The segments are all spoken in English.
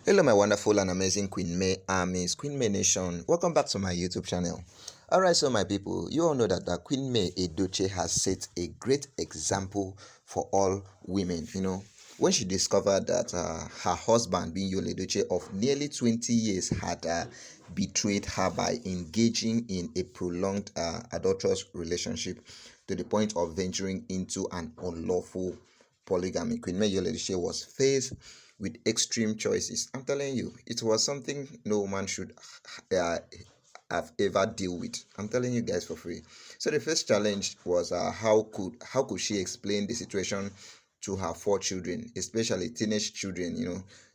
Hello, my wonderful and amazing Queen May armies, Queen May Nation. Welcome back to my YouTube channel. Alright, so my people, you all know that Queen May Edochie has set a great example for all women. When she discovered that her husband, being Yul Edochie of nearly 20 years, had betrayed her by engaging in a prolonged adulterous relationship to the point of venturing into an unlawful polygamy. Queen May Yul Edochie was faced with extreme choices. I'm telling you, it was something no man should uh, have ever deal with. I'm telling you guys for free. So the first challenge was how could she explain the situation to her four children, especially teenage children.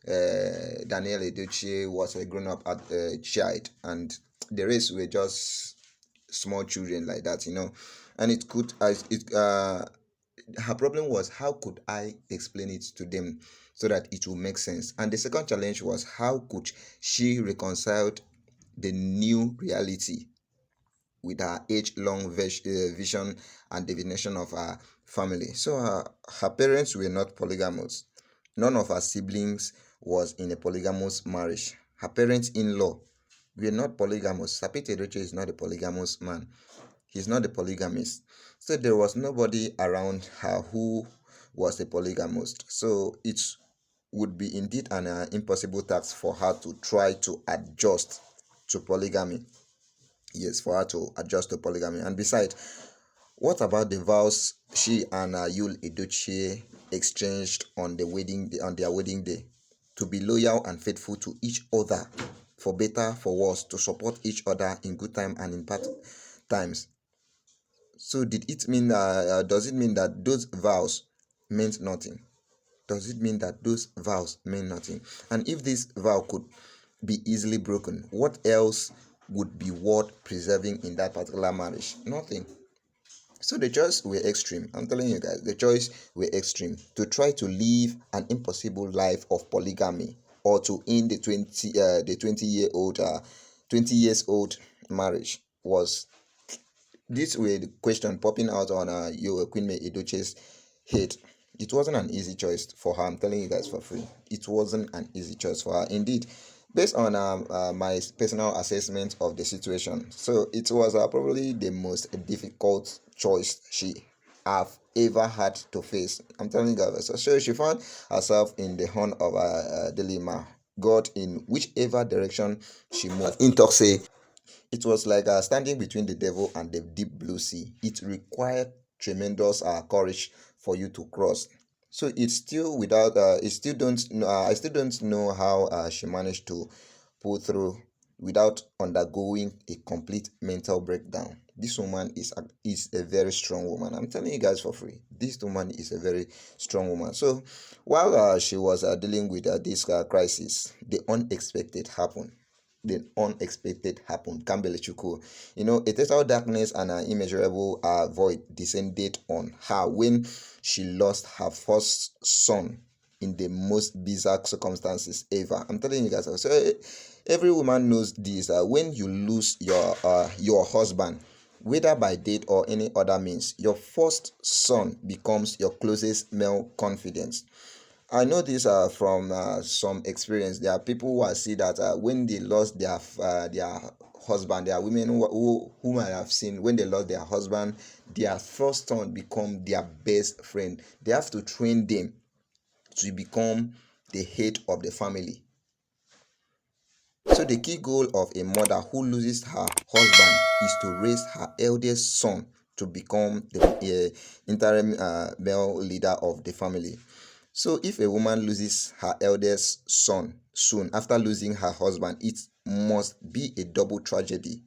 Daniel Edochie was a grown-up child, and the rest were just small children like that. And it could it her problem was, how could I explain it to them so that it will make sense? And the second challenge was, how could she reconcile the new reality with her age-long vision and divination of her family? So her parents were not polygamous. None of her siblings was in a polygamous marriage. Her parents-in-law were not polygamous. Sapit Edochie is not a polygamous man. He's not a polygamist. So there was nobody around her who was a polygamist. So it would be indeed an impossible task for her to try to adjust to polygamy. Yes, for her to adjust to polygamy. And besides, what about the vows she and Yul Edochie exchanged on their wedding day? To be loyal and faithful to each other, for better, for worse, to support each other in good time and in bad times. So does it mean that those vows meant nothing? Does it mean that those vows mean nothing? And if this vow could be easily broken, what else would be worth preserving in that particular marriage? Nothing. So the choice were extreme. I'm telling you guys, the choice were extreme. To try to live an impossible life of polygamy, or to end the 20 years old marriage was. These were the question popping out on your Queen May Edochie's head. It wasn't an easy choice for her. I'm telling you guys for free. It wasn't an easy choice for her. Indeed, based on my personal assessment of the situation, so it was probably the most difficult choice she have ever had to face. I'm telling you guys. So she found herself in the horn of a dilemma. God, in whichever direction she moved. Intoxic. It was like standing between the devil and the deep blue sea. It required tremendous courage for you to cross. So it's still without. It still don't. I still don't know how she managed to pull through without undergoing a complete mental breakdown. This woman is a very strong woman. I'm telling you guys for free. This woman is a very strong woman. So while she was dealing with this crisis, the unexpected happened. The unexpected happened. Kambelechuku. A total darkness and an immeasurable void descended on her when she lost her first son in the most bizarre circumstances ever. I'm telling you guys. So every woman knows this. When you lose your husband, whether by death or any other means, your first son becomes your closest male confidence. I know this from some experience. There are people who I see that when they lost their husband, there are women whom I have seen when they lost their husband, their first son become their best friend. They have to train them to become the head of the family. So the key goal of a mother who loses her husband is to raise her eldest son to become the interim male leader of the family. So if a woman loses her eldest son soon after losing her husband, it must be a double tragedy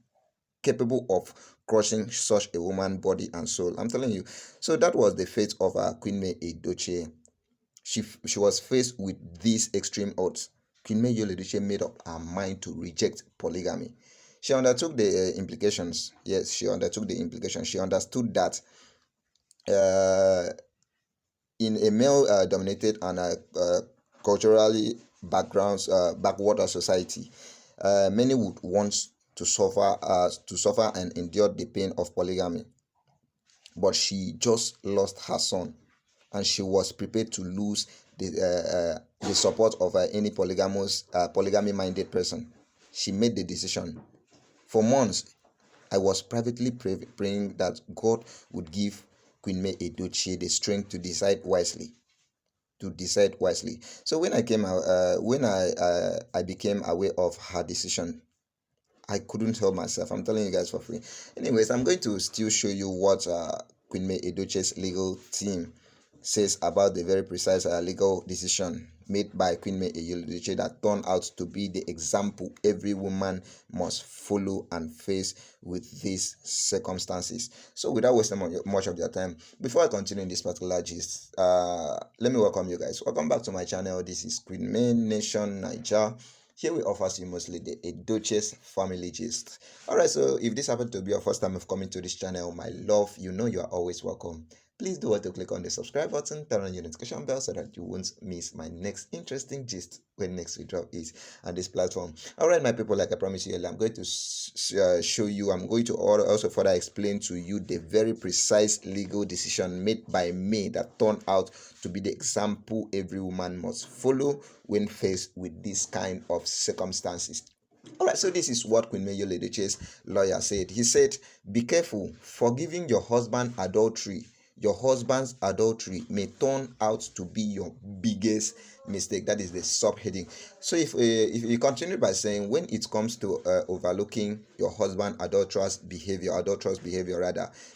capable of crushing such a woman's body and soul. I'm telling you. So that was the fate of Queen May Edochie. She was faced with these extreme odds. Queen May Edochie made up her mind to reject polygamy. She undertook the implications. Yes, she undertook the implications. She understood that uh, in a male dominated and culturally backward society, many would want to suffer and endure the pain of polygamy, but she just lost her son and she was prepared to lose the support of any polygamous, polygamy-minded person. She made the decision. For months, I was privately praying that God would give Queen May Edochie the strength to decide wisely. So when I became aware of her decision, I couldn't help myself. I'm telling you guys for free. Anyways, I'm going to still show you what Queen May Edochie's legal team says about the very precise legal decision made by Queen May Edochie that turned out to be the example every woman must follow and face with these circumstances. So without wasting much of their time, before I continue in this particular gist, let me welcome you guys. Welcome back to my channel. This is Queen May Nation Niger. Here we offer you mostly the Edochie's family gist. Alright, so if this happened to be your first time of coming to this channel, my love, you know you are always welcome. Please do want to click on the subscribe button, turn on your notification bell so that you won't miss my next interesting gist when next we drop is on this platform. Alright, my people, like I promised you earlier, I'm going to show you, I'm going to also further explain to you the very precise legal decision made by me that turned out to be the example every woman must follow when faced with this kind of circumstances. Alright, so this is what Queen May Edochie's lawyer said. He said, "Be careful, forgiving your husband's adultery may turn out to be your biggest mistake." That is the subheading. So if you continue by saying, when it comes to overlooking your husband's adulterous behavior,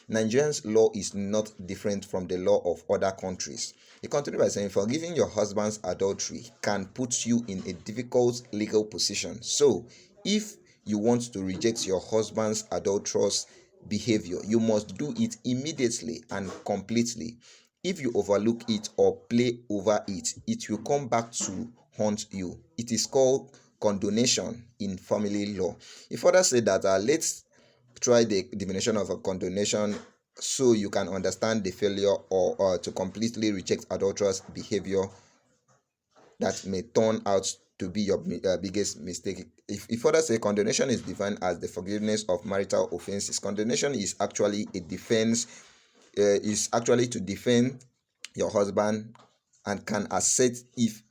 Nigerian's law is not different from the law of other countries. He continued by saying, "Forgiving your husband's adultery can put you in a difficult legal position. So, if you want to reject your husband's adulterous behavior, you must do it immediately and completely. If you overlook it or play over it, it will come back to haunt you. It is called condonation in family law." He further said that let's try the definition of a condonation so you can understand the failure or to completely reject adulterous behavior that may turn out to be your biggest mistake. If further say, condonation is defined as the forgiveness of marital offenses. Condonation is actually a defense, is actually to defend your husband and can assert if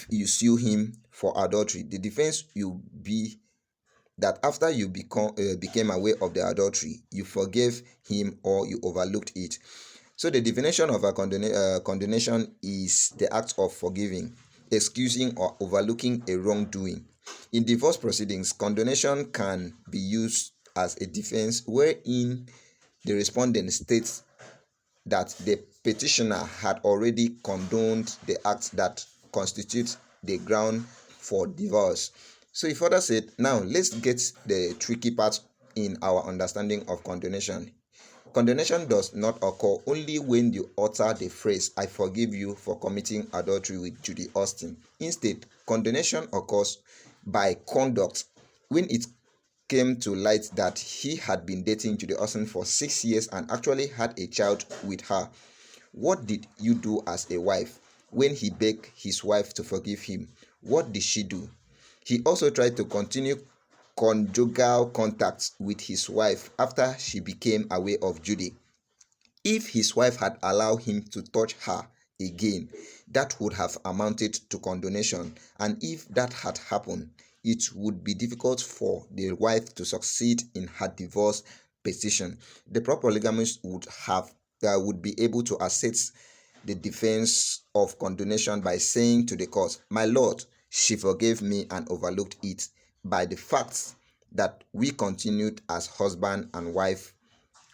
you sue him for adultery. The defense will be that after you became aware of the adultery, you forgave him or you overlooked it. So the definition of a condonation is the act of forgiving, excusing, or overlooking a wrongdoing. In divorce proceedings, condonation can be used as a defense wherein the respondent states that the petitioner had already condoned the act that constitutes the ground for divorce. So he further said, now let's get the tricky part in our understanding of condonation. Condonation does not occur only when you utter the phrase, "I forgive you for committing adultery with Judy Austin." Instead, condonation occurs by conduct. When it came to light that he had been dating Judy Austin for 6 years and actually had a child with her, what did you do as a wife? When he begged his wife to forgive him, what did she do? He also tried to continue conjugal contact with his wife after she became aware of Judy. If his wife had allowed him to touch her again, that would have amounted to condonation, and if that had happened, it would be difficult for the wife to succeed in her divorce petition. The pro-polygamist would be able to assert the defense of condonation by saying to the court, "My lord, she forgave me and overlooked it by the fact that we continued as husband and wife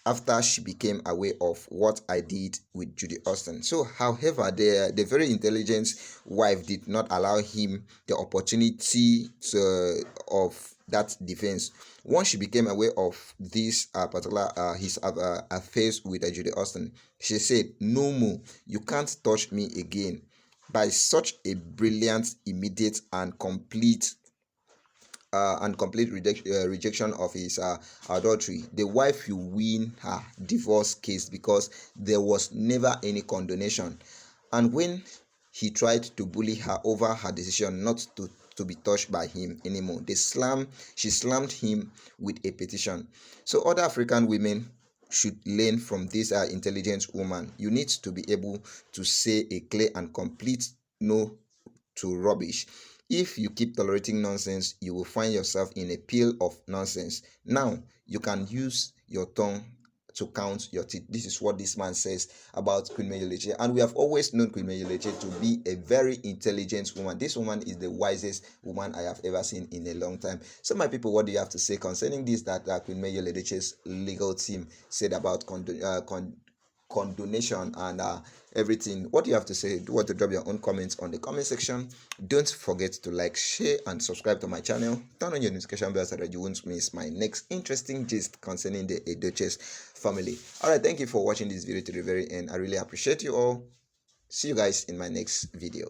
after she became aware of what I did with Judy Austin." So, however, the very intelligent wife did not allow him the opportunity of that defense. Once she became aware of this particular his affairs with Judy Austin, she said, "No more, you can't touch me again." By such a brilliant, immediate, and complete rejection of his adultery, the wife will win her divorce case because there was never any condonation. And when he tried to bully her over her decision not to be touched by him anymore, she slammed him with a petition. So other African women should learn from this intelligent woman. You need to be able to say a clear and complete no to rubbish. If you keep tolerating nonsense, you will find yourself in a pile of nonsense. Now, you can use your tongue to count your teeth. This is what this man says about Queen May Edochie. And we have always known Queen May Edochie to be a very intelligent woman. This woman is the wisest woman I have ever seen in a long time. So, my people, what do you have to say concerning this that Queen May Edochie's legal team said about condonation and everything? What do you have to say? Do want to drop your own comments on the comment section. Don't forget to like, share, and subscribe to my channel. Turn on your notification bell so that you won't miss my next interesting gist concerning the Edochie family. All right, thank you for watching this video to the very end. I really appreciate you all. See you guys in my next video.